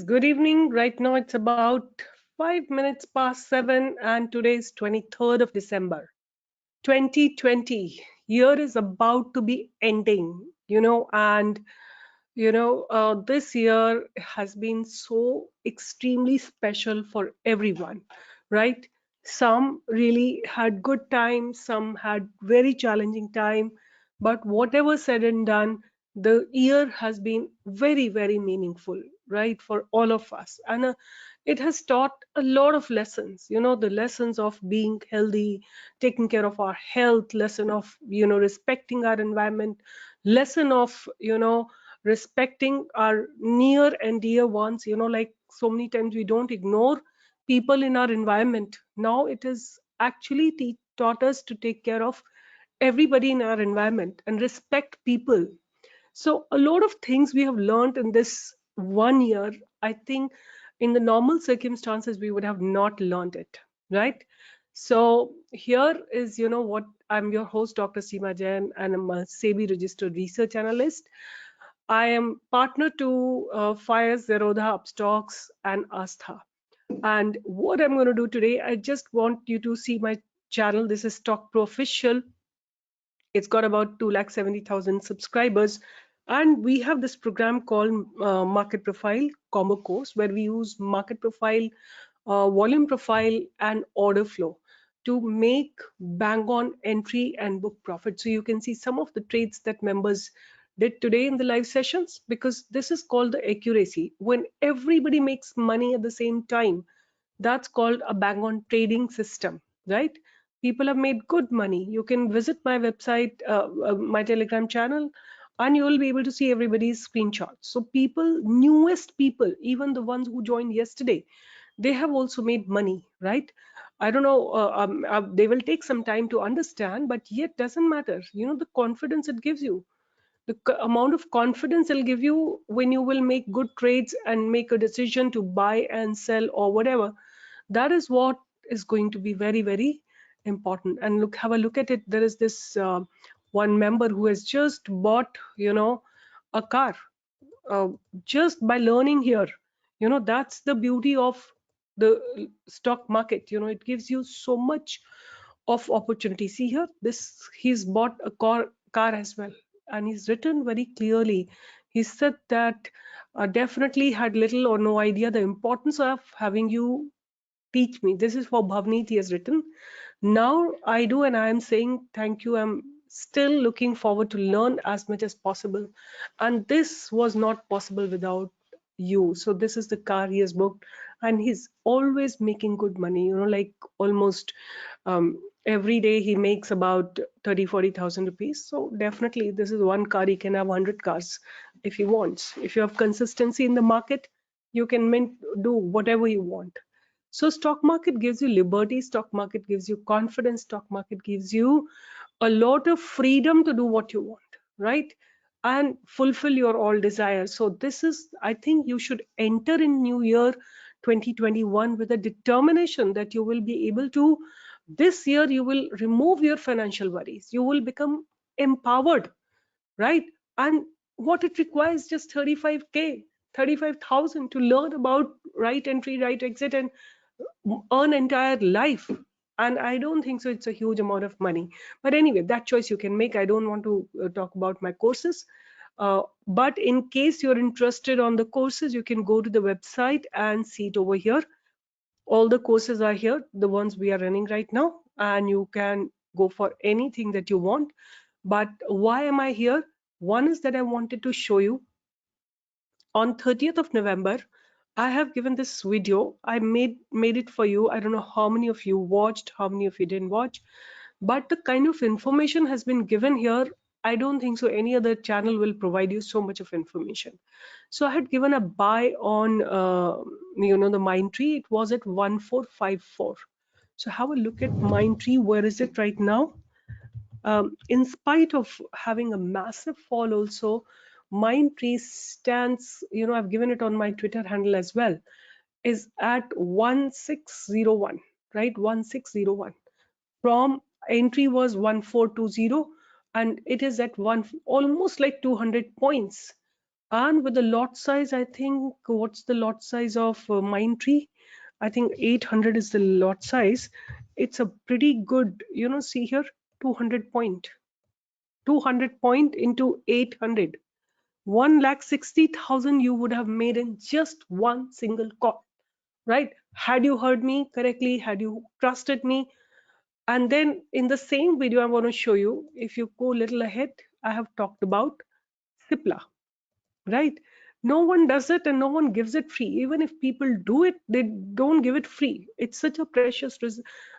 Good evening. Right now it's about 5 minutes past 7, and today is 23rd of December, 2020. Year is about to be ending, and this year has been so extremely special for everyone, right? Some really had good time, some had very challenging time, but whatever said and done, the year has been very, very meaningful, right, for all of us. And it has taught a lot of lessons, the lessons of being healthy, taking care of our health, lesson of, respecting our environment, lesson of, respecting our near and dear ones, like so many times we don't ignore people in our environment. Now it is actually taught us to take care of everybody in our environment and respect people. So a lot of things we have learned in this 1 year, I think in the normal circumstances we would have not learned it, right? So here is, what I'm your host, Dr. Seema Jain, and I'm a SEBI registered research analyst. I am partner to Fires, Zerodha, Upstocks, and Astha. And what I'm going to do today, I just want you to see my channel. This is Stock Pro Official. It's got about 2,70,000 subscribers. And we have this program called Market Profile Combo Course, where we use market profile, volume profile, and order flow to make bang on entry and book profit. So you can see some of the trades that members did today in the live sessions, because this is called the accuracy. When everybody makes money at the same time, that's called a bang on trading system, right? People have made good money. You can visit my website, my Telegram channel, and you will be able to see everybody's screenshots. So people, newest people, even the ones who joined yesterday, they have also made money, right? I don't know, they will take some time to understand, but yet doesn't matter. The confidence it gives you, the amount of confidence it'll give you when you will make good trades and make a decision to buy and sell or whatever. That is what is going to be very, very important. And look, have a look at it. There is this one member who has just bought, a car, uh, just by learning here. That's the beauty of the stock market. It gives you so much of opportunity. See here, this he's bought a car as well, and he's written very clearly. He said that definitely had little or no idea the importance of having you teach me. This is for Bhavneet, he has written. Now I do, and I am saying thank you. I'm still looking forward to learn as much as possible. And this was not possible without you. So this is the car he has booked, and he's always making good money, like almost every day he makes about 30-40,000 rupees. So definitely this is one car. He can have 100 cars if he wants. If you have consistency in the market, you can do whatever you want. So stock market gives you liberty, stock market gives you confidence, stock market gives you a lot of freedom to do what you want, right? And fulfill your all desires. So this is, I think you should enter in new year 2021 with a determination that you will be able to, this year you will remove your financial worries. You will become empowered, right? And what it requires, just 35K, 35,000 to learn about right entry, right exit, and earn entire life. And I don't think so it's a huge amount of money, but anyway, that choice you can make. I don't want to talk about my courses, but in case you're interested on the courses, you can go to the website and see it over here. All the courses are here, the ones we are running right now, and you can go for anything that you want. But why am I here? One is that I wanted to show you on 30th of November, I have given this video. I made it for you. I don't know how many of you watched, how many of you didn't watch, but the kind of information has been given here. I don't think so any other channel will provide you so much of information. So I had given a buy on, the Mindtree. It was at 1454. So have a look at Mindtree. Where is it right now? In spite of having a massive fall also, Mindtree stands, I've given it on my Twitter handle as well, is at 1601, right? 1601. From entry was 1420, and it is at one, almost like 200 points. And with the lot size, I think, what's the lot size of Mindtree? I think 800 is the lot size. It's a pretty good, see here, 200 point. 200 point into 800. 1,60,000 you would have made in just one single call, right? Had you heard me correctly, had you trusted me. And then in the same video, I want to show you, if you go a little ahead, I have talked about Cipla, right? No one does it and no one gives it free. Even if people do it, they don't give it free. It's such a precious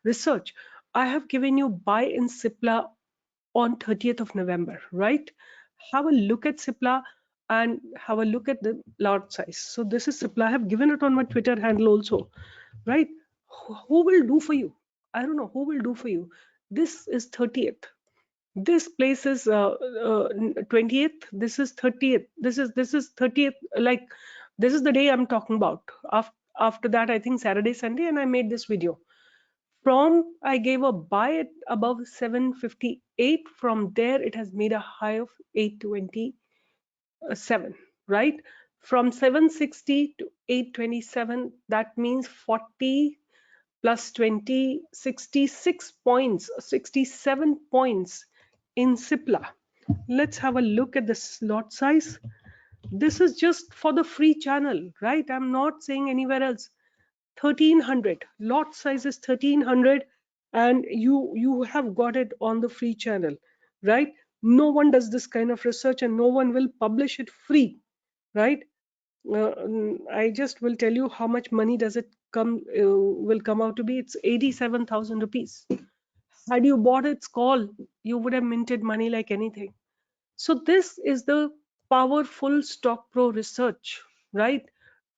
research. I have given you buy in Cipla on 30th of November, right? Have a look at Cipla and have a look at the lot size. So this is Cipla. I have given it on my Twitter handle also, right? Who will do for you? I don't know who will do for you. This is 30th. This place is 20th. This is 30th. This is 30th. Like, this is the day I'm talking about. After that, I think Saturday, Sunday, and I made this video. From I gave a buy at above 758. From there, it has made a high of 827, right? From 760 to 827, that means 40 plus 20, 66 points, 67 points in Cipla. Let's have a look at the slot size. This is just for the free channel, right? I'm not saying anywhere else. 1300 lot size is 1300, and you have got it on the free channel, right? No one does this kind of research and no one will publish it free, right? I just will tell you how much money does it will come out to be. It's 87,000 rupees. Had you bought its call, you would have minted money like anything. So this is the powerful Stock Pro research, right?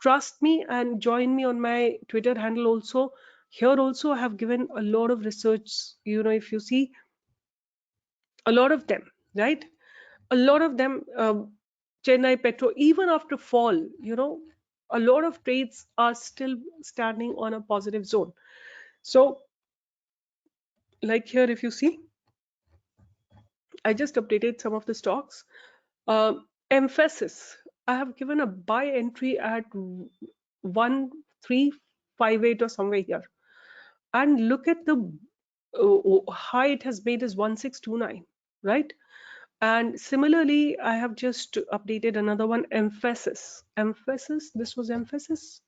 Trust me and join me on my Twitter handle also. Here also I have given a lot of research. If you see a lot of them, right? A lot of them, Chennai Petro, even after fall, a lot of trades are still standing on a positive zone. So like here, if you see, I just updated some of the stocks. Emphasis, I have given a buy entry at 1358 or somewhere here. And look at the high it has made is 1629, right? And similarly, I have just updated another one, Emphasis. Emphasis, this was Emphasis.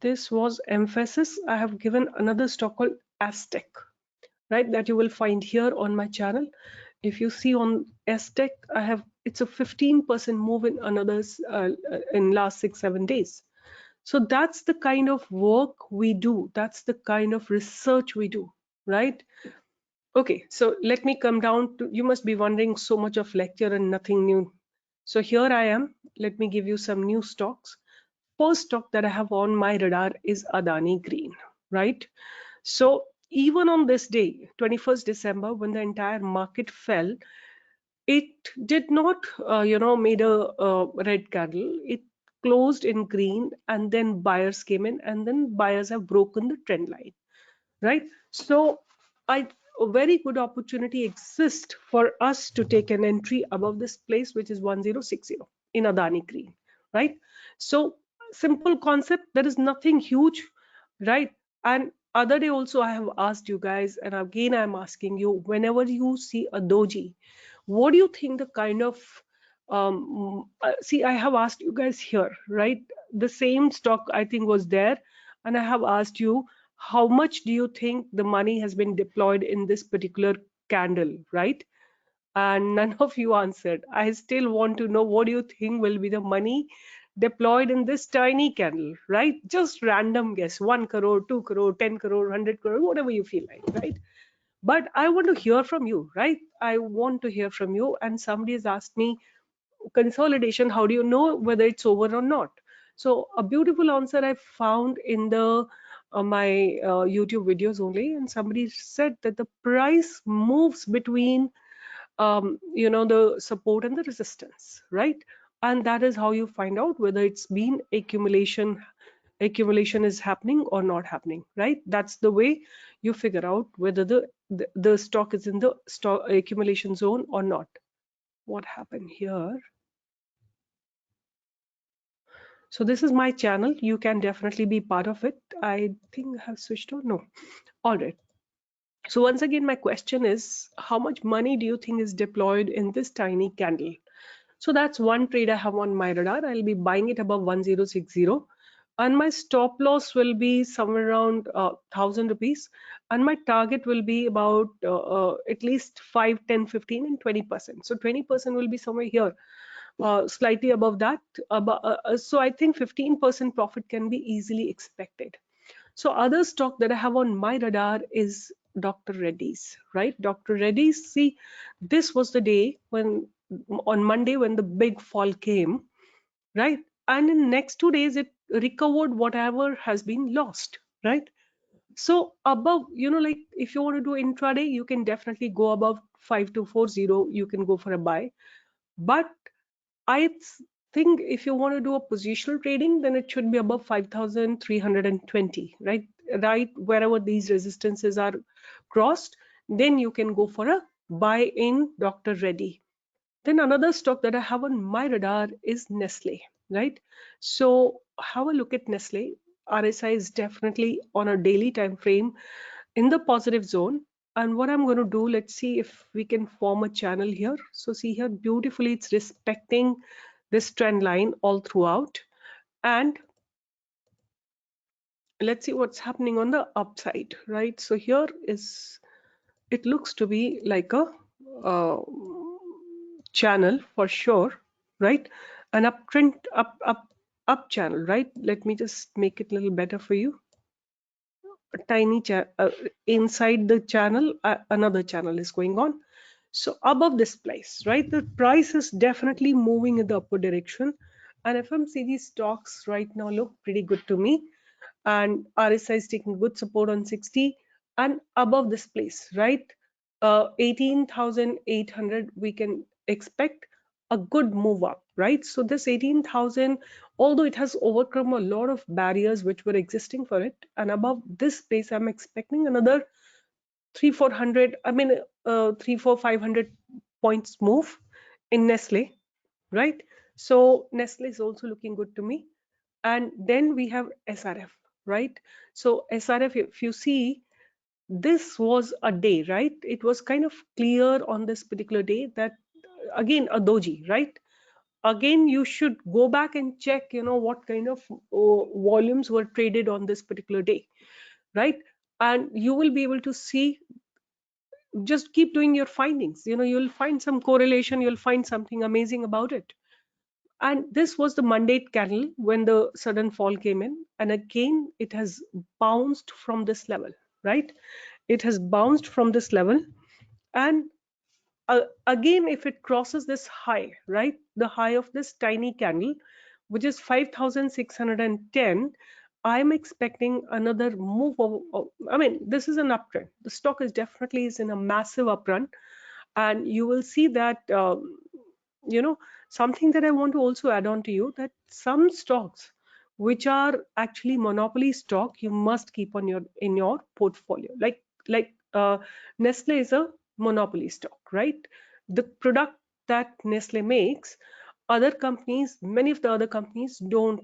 This was Emphasis. I have given another stock called Aztec, right? That you will find here on my channel. If you see on Aztec, it's a 15% move in in last 6-7 days. So that's the kind of work we do. That's the kind of research we do, right? Okay, so let me come down to, you must be wondering, so much of lecture and nothing new. So here I am. Let me give you some new stocks. First stock that I have on my radar is Adani Green, right? So even on this day, 21st December, when the entire market fell, it did not, made a red candle. It closed in green, and then buyers came in, and then buyers have broken the trend line, right? So a very good opportunity exists for us to take an entry above this place, which is 1060 in Adani Green, right? So simple concept, there is nothing huge, right? And other day also I have asked you guys, and again I'm asking you, whenever you see a doji, what do you think the kind of see, I have asked you guys here, right? The same stock I think was there, and I have asked you, how much do you think the money has been deployed in this particular candle, right? And none of you answered. I still want to know, what do you think will be the money deployed in this tiny candle, right? Just random guess, 1 crore, 2 crore, 10 crore, 100 crore, whatever you feel like, right? But I want to hear from you, right? I want to hear from you. And somebody has asked me, consolidation, how do you know whether it's over or not? So a beautiful answer I found in the my YouTube videos only, and somebody said that the price moves between the support and the resistance, right? And that is how you find out whether it's been accumulation is happening or not happening, right? That's the way you figure out whether the stock is in the stock accumulation zone or not. What happened here? So this is my channel. You can definitely be part of it. I think I have switched on. No. All right. So once again, my question is, how much money do you think is deployed in this tiny candle? So that's one trade I have on my radar. I'll be buying it above 1060, and my stop loss will be somewhere around 1,000 rupees, and my target will be about at least 5, 10, 15, and 20%. So 20% will be somewhere here, slightly above that. So I think 15% profit can be easily expected. So other stock that I have on my radar is Dr. Reddy's, right? Dr. Reddy's, see, this was the day when on Monday when the big fall came, right? And in next 2 days it recovered whatever has been lost, right? So above, like if you want to do intraday, you can definitely go above 5240, you can go for a buy. But I think if you want to do a positional trading, then it should be above 5,320, right? Right, wherever these resistances are crossed, then you can go for a buy in Dr. Reddy. Then another stock that I have on my radar is Nestle, right? So have a look at Nestle. RSI is definitely on a daily time frame in the positive zone. And what I'm going to do, let's see if we can form a channel here. So see here, beautifully, it's respecting this trend line all throughout. And let's see what's happening on the upside, right? So here is, it looks to be like a uh, channel for sure, right? An uptrend, up channel, right? Let me just make it a little better for you. A tiny inside the channel, another channel is going on. So above this place, right, the price is definitely moving in the upward direction, and FMCG stocks right now look pretty good to me. And RSI is taking good support on 60, and above this place, right, 18,800, we can expect a good move up, right? So this 18,000, although it has overcome a lot of barriers which were existing for it, and above this space, I'm expecting another 3, 400, I mean, 3, 4, 500 points move in Nestle, right? So Nestle is also looking good to me. And then we have SRF, right? So SRF, if you see, this was a day, right? It was kind of clear on this particular day that again a doji, right? Again, you should go back and check, what kind of volumes were traded on this particular day, right? And you will be able to see, just keep doing your findings. You'll find some correlation, you'll find something amazing about it. And this was the Monday candle when the sudden fall came in, and again it has bounced from this level, right? It has bounced from this level, and again, if it crosses this high, right, the high of this tiny candle, which is 5,610, I'm expecting another move I mean, this is an uptrend. The stock is definitely is in a massive uptrend, and you will see that you know something that I want to also add on to you, that some stocks which are actually monopoly stock, you must keep on your in your portfolio, like Nestle is a monopoly stock, right? The product that Nestle makes, other companies, many of the other companies don't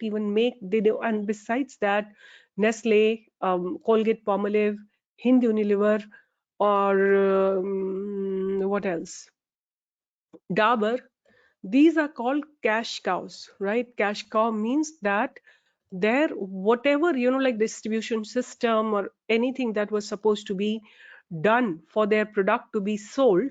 even make, they do. And besides that, Nestle, Colgate Palmolive, Hind Unilever, or what else, Dabur, these are called cash cows, right? Cash cow means that their whatever, like distribution system or anything that was supposed to be done for their product to be sold,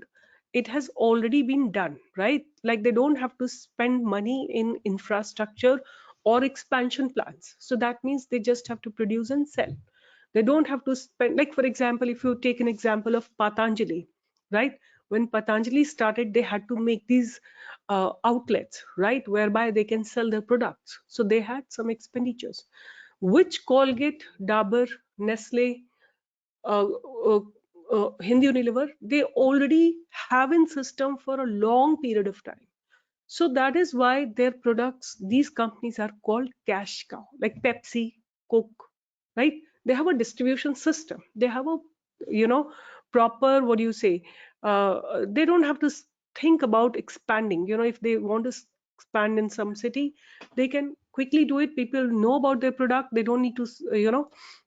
it has already been done, right? Like they don't have to spend money in infrastructure or expansion plans. So that means they just have to produce and sell. They don't have to spend, like for example, if you take an example of Patanjali, right? When Patanjali started, they had to make these outlets, right, whereby they can sell their products. So they had some expenditures, which Colgate, Dabur, Nestle, uh, uh, Hind Unilever, they already have in system for a long period of time. So that is why their products, these companies are called cash cow, like Pepsi, Coke, right? They have a distribution system. They have a, proper, what do you say? They don't have to think about expanding. If they want to expand in some city, they can quickly do it. People know about their product. They don't need to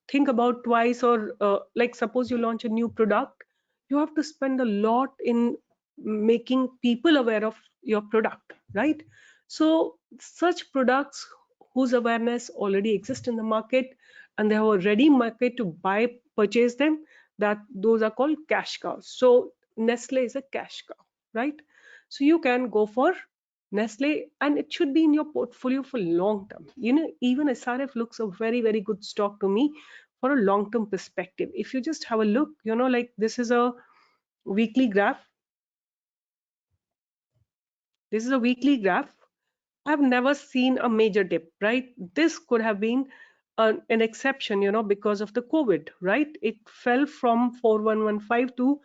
think about twice, or like suppose you launch a new product, you have to spend a lot in making people aware of your product, right? So such products whose awareness already exists in the market and they have a ready market to buy, purchase them, that those are called cash cows. So Nestle is a cash cow, right? So you can go for Nestle, and it should be in your portfolio for long term. Even SRF looks a very, very good stock to me for a long term perspective. If you just have a look, like this is a weekly graph. This is a weekly graph. I've never seen a major dip, right? This could have been an exception, because of the COVID, right? It fell from 4115 to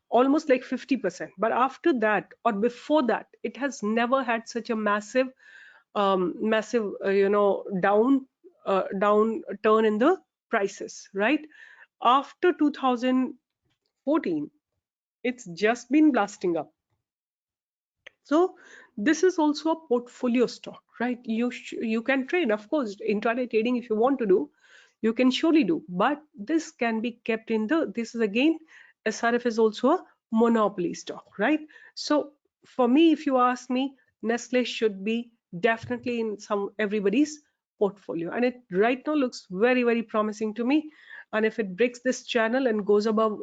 almost like 50%. But after that, or before that, it has never had such a massive, down turn in the prices, right? After 2014, it's just been blasting up. So this is also a portfolio stock, right? You can trade, of course, intraday trading if you want to do, you can surely do, but this can be kept in the, this is again, SRF is also a monopoly stock, right? So for me, if you ask me, Nestle should be definitely in some everybody's portfolio, and it right now looks very, very promising to me. And if it breaks this channel and goes above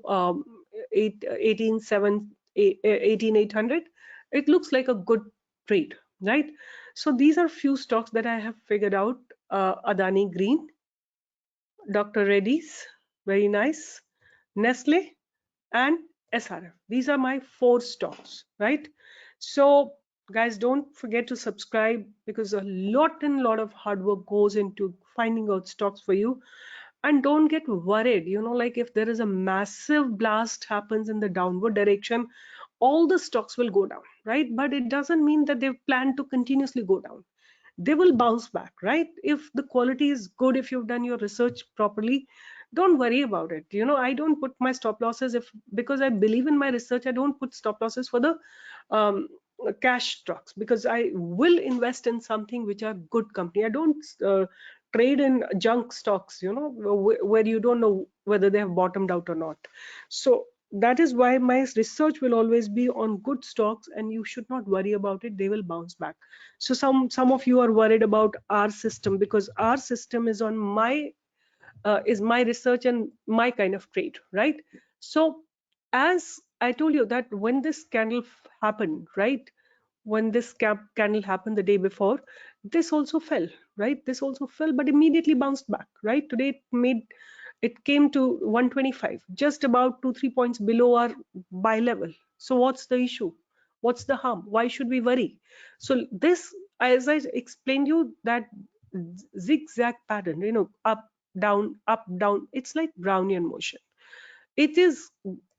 18,800, it looks like a good trade, right? So these are few stocks that I have figured out. Adani Green, Dr. Reddy's, very nice, Nestle, and SRF. These are my 4 stocks, right? So guys, don't forget to subscribe, because a lot of hard work goes into finding out stocks for you. And don't get worried, like if there is a massive blast happens in the downward direction, all the stocks will go down, right? But it doesn't mean that they've planned to continuously go down. They will bounce back, right? If the quality is good, if you've done your research properly, don't worry about it. I don't put my stop losses, if because I believe in my research, I don't put stop losses for the um, cash stocks, because I will invest in something which are good company. I don't trade in junk stocks, where you don't know whether they have bottomed out or not. So that is why my research will always be on good stocks, and you should not worry about it. They will bounce back. So some of you are worried about our system, because our system is on my is my research and my kind of trade, right? So as I told you that when this candle happened, right, when this candle happened the day before, this also fell, right? This also fell, but immediately bounced back, right? Today it came to 125, just about 2-3 points below our buy level. So what's the issue? What's the harm? Why should we worry? So this, as I explained you, that zigzag pattern, up down, it's like Brownian motion. It is,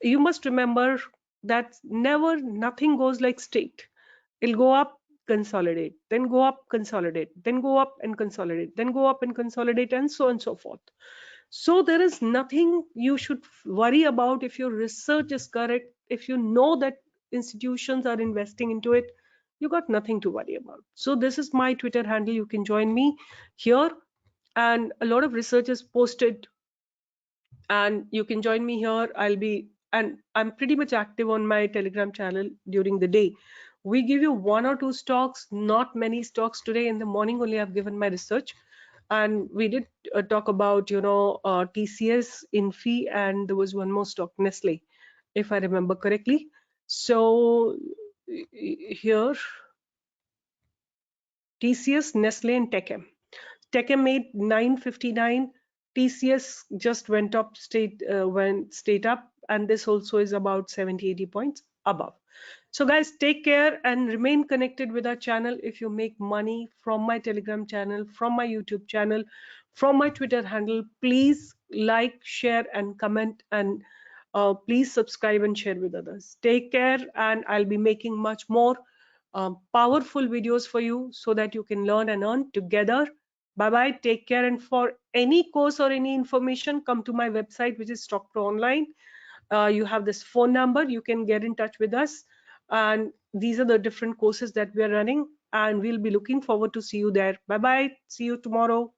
you must remember that never, nothing goes like straight. It'll go up, consolidate, then go up, consolidate, then go up and consolidate, then go up and consolidate, and so on and so forth. So there is nothing you should worry about. If your research is correct, if you know that institutions are investing into it, you got nothing to worry about. So this is my Twitter handle. You can join me here, and a lot of research is posted, and you can join me here. And I'm pretty much active on my Telegram channel during the day. We give you 1 or 2 stocks, not many stocks. Today in the morning only I've given my research, and we did talk about TCS, Infi, and there was one more stock, Nestle, if I remember correctly. So here, TCS, Nestle, and Techem. Techem made 959. TCS just went up went up, and this also is about 70-80 points above. So guys, take care and remain connected with our channel. If you make money from my Telegram channel, from my YouTube channel, from my Twitter handle, please like, share, and comment, and please subscribe and share with others. Take care, and I'll be making much more powerful videos for you, so that you can learn and earn together. Bye bye, take care. And for any course or any information, come to my website, which is Stock Pro Online. You have this phone number, you can get in touch with us, and these are the different courses that we are running. and we'll be looking forward to see you there. Bye bye. See you tomorrow.